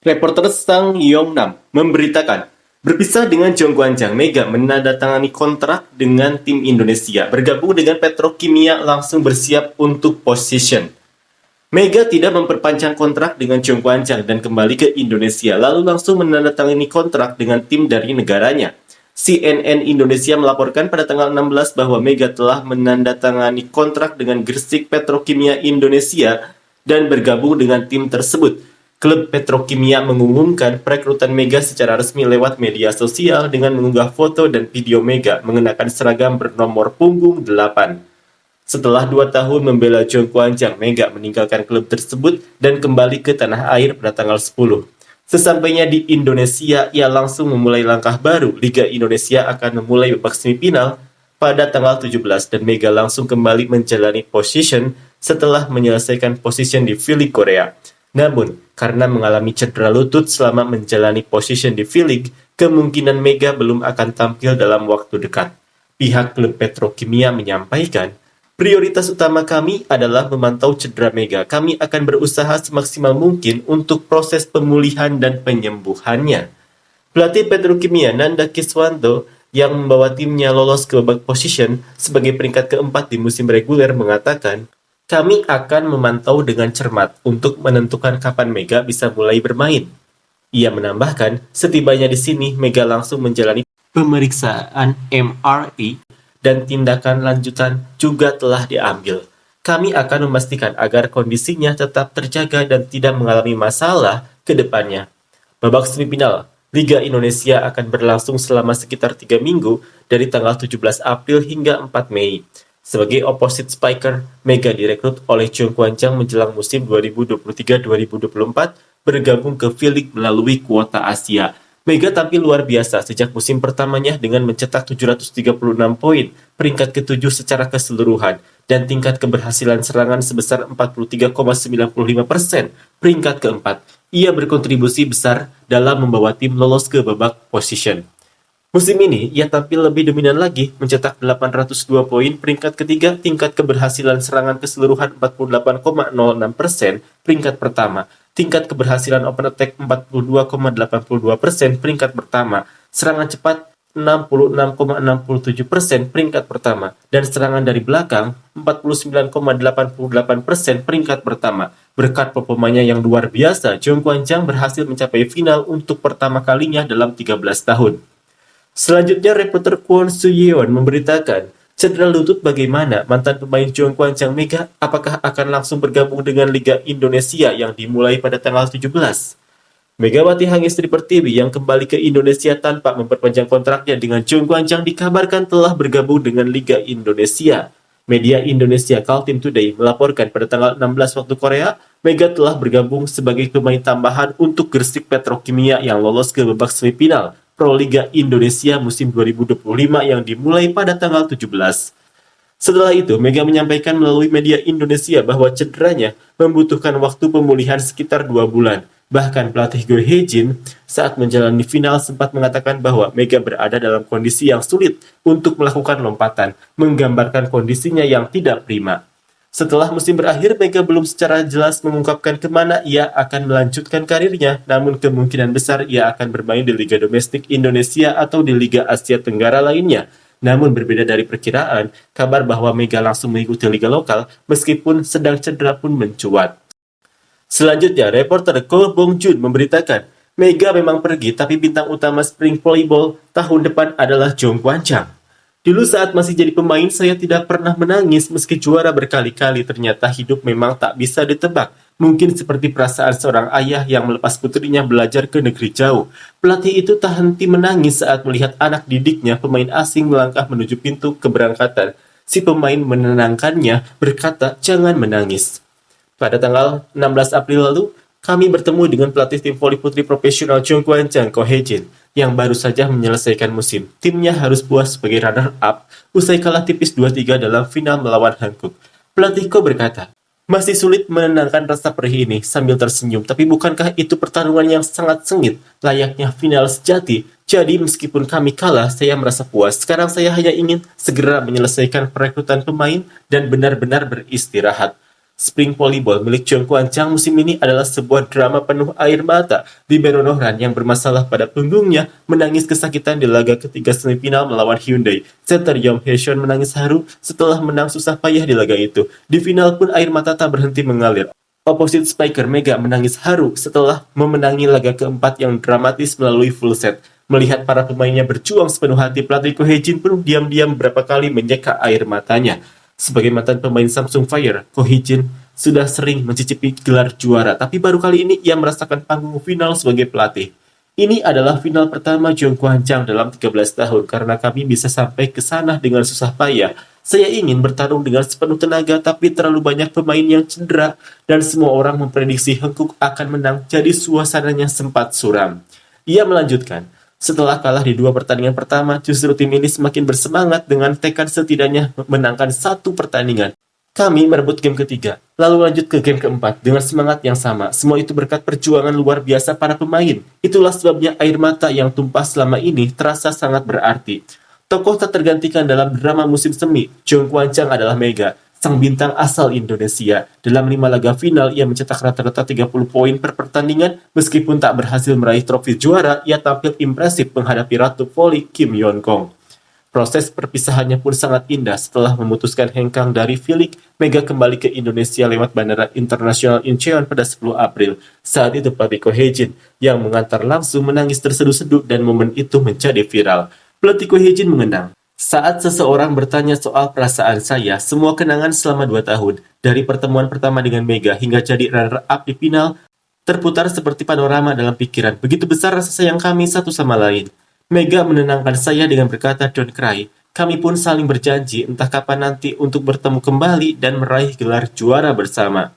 Reporter Sang Yongnam memberitakan, berpisah dengan Jong Kwan-jang, Mega menandatangani kontrak dengan tim Indonesia, bergabung dengan Petrokimia langsung bersiap untuk position. Mega tidak memperpanjang kontrak dengan Jong Kwan-jang dan kembali ke Indonesia, lalu langsung menandatangani kontrak dengan tim dari negaranya. CNN Indonesia melaporkan pada tanggal 16 bahwa Mega telah menandatangani kontrak dengan Gresik Petrokimia Indonesia dan bergabung dengan tim tersebut. Klub Petrokimia mengumumkan perekrutan Mega secara resmi lewat media sosial dengan mengunggah foto dan video Mega mengenakan seragam bernomor punggung 8. Setelah 2 tahun membela Jong Kwan-jang, Mega meninggalkan klub tersebut dan kembali ke tanah air pada tanggal 10. Sesampainya di Indonesia, ia langsung memulai langkah baru. Liga Indonesia akan memulai babak semifinal pada tanggal 17 dan Mega langsung kembali menjalani position setelah menyelesaikan position di V-League Korea. Namun, karena mengalami cedera lutut selama menjalani position di V-League, kemungkinan Mega belum akan tampil dalam waktu dekat. Pihak klub Petrokimia menyampaikan, prioritas utama kami adalah memantau cedera Mega. Kami akan berusaha semaksimal mungkin untuk proses pemulihan dan penyembuhannya. Pelatih Petrokimia Nanda Kiswanto yang membawa timnya lolos ke babak position sebagai peringkat keempat di musim reguler mengatakan, kami akan memantau dengan cermat untuk menentukan kapan Mega bisa mulai bermain. Ia menambahkan, setibanya di sini, Mega langsung menjalani pemeriksaan MRI dan tindakan lanjutan juga telah diambil. Kami akan memastikan agar kondisinya tetap terjaga dan tidak mengalami masalah ke depannya. Babak semifinal Liga Indonesia akan berlangsung selama sekitar 3 minggu dari tanggal 17 April hingga 4 Mei. Sebagai opposite spiker, Mega direkrut oleh Jong Kwan-jang menjelang musim 2023-2024 bergabung ke V-League melalui kuota Asia. Mega tampil luar biasa sejak musim pertamanya dengan mencetak 736 poin, peringkat ke-7 secara keseluruhan, dan tingkat keberhasilan serangan sebesar 43,95%, peringkat ke-4. Ia berkontribusi besar dalam membawa tim lolos ke babak position. Musim ini, ia tampil lebih dominan lagi, mencetak 802 poin, peringkat ketiga, tingkat keberhasilan serangan keseluruhan 48,06%, peringkat pertama, tingkat keberhasilan open attack 42,82%, peringkat pertama, serangan cepat 66,67%, peringkat pertama, dan serangan dari belakang 49,88%, peringkat pertama. Berkat performanya yang luar biasa, Jong Kwan-jang berhasil mencapai final untuk pertama kalinya dalam 13 tahun. Selanjutnya, reporter Kwon Soo-yeon memberitakan, cedera lutut bagaimana mantan pemain Jong Kwan-jang Mega apakah akan langsung bergabung dengan Liga Indonesia yang dimulai pada tanggal 17? Megawati Hangestri Pertiwi yang kembali ke Indonesia tanpa memperpanjang kontraknya dengan Jong Kwan-jang dikabarkan telah bergabung dengan Liga Indonesia. Media Indonesia Kaltim Today melaporkan pada tanggal 16 waktu Korea, Mega telah bergabung sebagai pemain tambahan untuk Gresik Petrokimia yang lolos ke babak semifinal Pro Liga Indonesia musim 2025 yang dimulai pada tanggal 17. Setelah itu, Mega menyampaikan melalui media Indonesia bahwa cederanya membutuhkan waktu pemulihan sekitar 2 bulan. Bahkan pelatih Go Hae-jin saat menjalani final sempat mengatakan bahwa Mega berada dalam kondisi yang sulit untuk melakukan lompatan, menggambarkan kondisinya yang tidak prima. Setelah musim berakhir, Mega belum secara jelas mengungkapkan kemana ia akan melanjutkan karirnya, namun kemungkinan besar ia akan bermain di Liga Domestik Indonesia atau di Liga Asia Tenggara lainnya. Namun berbeda dari perkiraan, kabar bahwa Mega langsung mengikuti liga lokal meskipun sedang cedera pun mencuat. Selanjutnya, reporter Ko Bong-jun memberitakan, Mega memang pergi tapi bintang utama Spring Volleyball tahun depan adalah Jong Kwan-jang. Dulu saat masih jadi pemain, saya tidak pernah menangis meski juara berkali-kali. Ternyata hidup memang tak bisa ditebak. Mungkin seperti perasaan seorang ayah yang melepas putrinya belajar ke negeri jauh. Pelatih itu tak henti menangis saat melihat anak didiknya, pemain asing, melangkah menuju pintu keberangkatan. Si pemain menenangkannya, berkata, jangan menangis. Pada tanggal 16 April lalu, kami bertemu dengan pelatih tim voli putri profesional Jong Kwan-jang, Ko Hae-jin, yang baru saja menyelesaikan musim. Timnya harus puas sebagai runner-up usai kalah tipis 2-3 dalam final melawan Hankook. Pelatih Ko berkata, masih sulit menenangkan rasa perih ini sambil tersenyum, tapi bukankah itu pertarungan yang sangat sengit, layaknya final sejati? Jadi meskipun kami kalah, saya merasa puas. Sekarang saya hanya ingin segera menyelesaikan perekrutan pemain dan benar-benar beristirahat. Spring Volleyball milik Jong Kwan Chang musim ini adalah sebuah drama penuh air mata. Libero Nohran yang bermasalah pada punggungnya menangis kesakitan di laga ketiga semifinal melawan Hyundai. Center Yong Hae-seon menangis haru setelah menang susah payah di laga itu. Di final pun air mata tak berhenti mengalir. Opposite spiker Mega menangis haru setelah memenangi laga keempat yang dramatis melalui full set. Melihat para pemainnya berjuang sepenuh hati, pelatih Ko Hee-jin pun diam-diam beberapa kali menyeka air matanya. Sebagai mantan pemain Samsung Fire, Ko Hee-jin sudah sering mencicipi gelar juara, tapi baru kali ini ia merasakan panggung final sebagai pelatih. Ini adalah final pertama Jong Kwan Chang dalam 13 tahun, karena kami bisa sampai ke sana dengan susah payah. Saya ingin bertarung dengan sepenuh tenaga, tapi terlalu banyak pemain yang cedera, dan semua orang memprediksi Hankook akan menang, jadi suasananya sempat suram. Ia melanjutkan, setelah kalah di dua pertandingan pertama, justru tim ini semakin bersemangat dengan tekad setidaknya memenangkan satu pertandingan. Kami merebut game ketiga, lalu lanjut ke game keempat dengan semangat yang sama. Semua itu berkat perjuangan luar biasa para pemain. Itulah sebabnya air mata yang tumpah selama ini terasa sangat berarti. Tokoh tak tergantikan dalam drama musim semi, Jong Kwan Chang adalah Mega, sang bintang asal Indonesia. Dalam 5 laga final, ia mencetak rata-rata 30 poin per pertandingan. Meskipun tak berhasil meraih trofi juara, ia tampil impresif menghadapi Ratu Voli Kim Yeon Kong. Proses perpisahannya pun sangat indah setelah memutuskan hengkang dari V-League. Mega kembali ke Indonesia lewat Bandara Internasional Incheon pada 10 April. Saat itu pelatih Ko Hee-jin yang mengantar langsung menangis terseduh-seduh dan momen itu menjadi viral. Pelatih Ko Hee-jin mengenang, saat seseorang bertanya soal perasaan saya, semua kenangan selama 2 tahun, dari pertemuan pertama dengan Mega hingga jadi runner-up di final, terputar seperti panorama dalam pikiran. Begitu besar rasa sayang kami satu sama lain. Mega menenangkan saya dengan berkata, "Don't cry." Kami pun saling berjanji entah kapan nanti untuk bertemu kembali dan meraih gelar juara bersama.